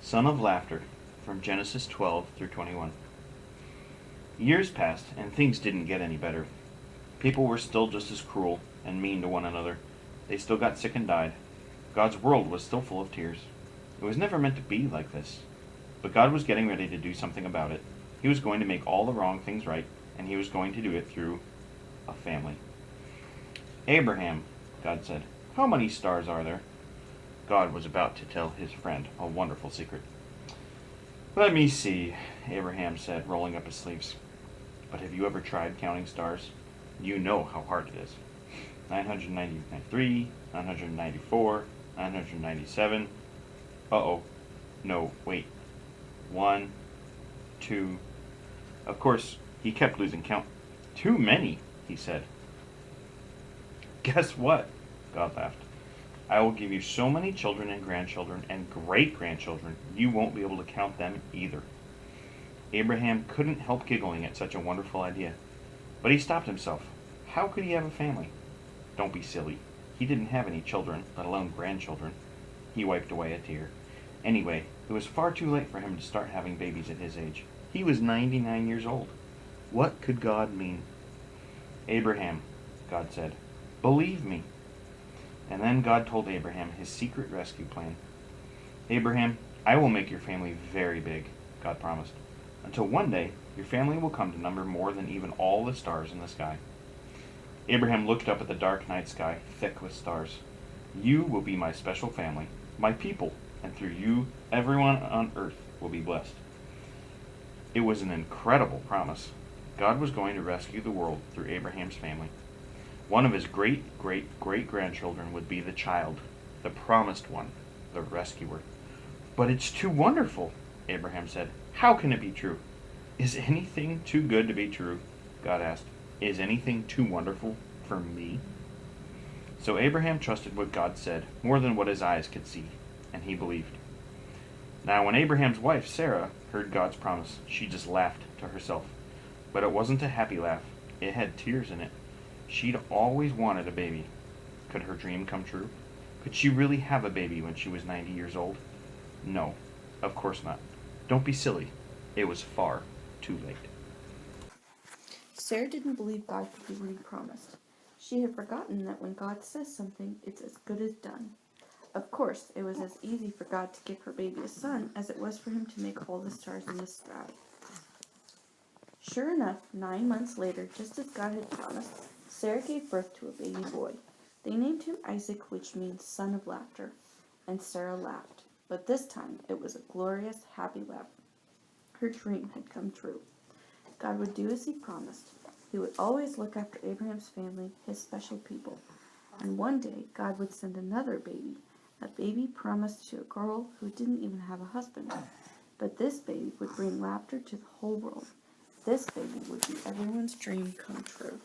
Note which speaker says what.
Speaker 1: Son of Laughter, from Genesis 12 through 21. Years passed, and things didn't get any better. People were still just as cruel and mean to one another. They still got sick and died. God's world was still full of tears. It was never meant to be like this. But God was getting ready to do something about it. He was going to make all the wrong things right, and he was going to do it through a family. Abraham, God said, how many stars are there? God was about to tell his friend a wonderful secret. Let me see, Abraham said, rolling up his sleeves. But have you ever tried counting stars? You know how hard it is. 993, 994, 997. Uh-oh. No, wait. 1, 2. Of course, he kept losing count. Too many, he said. Guess what? God laughed. I will give you so many children and grandchildren and great-grandchildren, you won't be able to count them either. Abraham couldn't help giggling at such a wonderful idea. But he stopped himself. How could he have a family? Don't be silly. He didn't have any children, let alone grandchildren. He wiped away a tear. Anyway, it was far too late for him to start having babies at his age. He was 99 years old. What could God mean? Abraham, God said, believe me. And then God told Abraham his secret rescue plan. Abraham, I will make your family very big, God promised, until one day your family will come to number more than even all the stars in the sky. Abraham looked up at the dark night sky, thick with stars. You will be my special family, my people, and through you, everyone on earth will be blessed. It was an incredible promise. God was going to rescue the world through Abraham's family. One of his great-great-great-grandchildren would be the child, the promised one, the rescuer. But it's too wonderful, Abraham said. How can it be true? Is anything too good to be true? God asked. Is anything too wonderful for me? So Abraham trusted what God said more than what his eyes could see, and he believed. Now when Abraham's wife, Sarah, heard God's promise, she just laughed to herself. But it wasn't a happy laugh. It had tears in it. She'd always wanted a baby. Could her dream come true? Could she really have a baby when she was 90 years old? No, of course not. Don't be silly. It was far too late.
Speaker 2: Sarah didn't believe God could do what he promised. She had forgotten that when God says something, it's as good as done. Of course, it was as easy for God to give her baby a son as it was for him to make all the stars in the sky. Sure enough, 9 months later, just as God had promised, Sarah gave birth to a baby boy. They named him Isaac, which means son of laughter, and Sarah laughed. But this time, it was a glorious, happy laugh. Her dream had come true. God would do as he promised. He would always look after Abraham's family, his special people. And one day, God would send another baby, a baby promised to a girl who didn't even have a husband. But this baby would bring laughter to the whole world. This baby would be everyone's dream come true.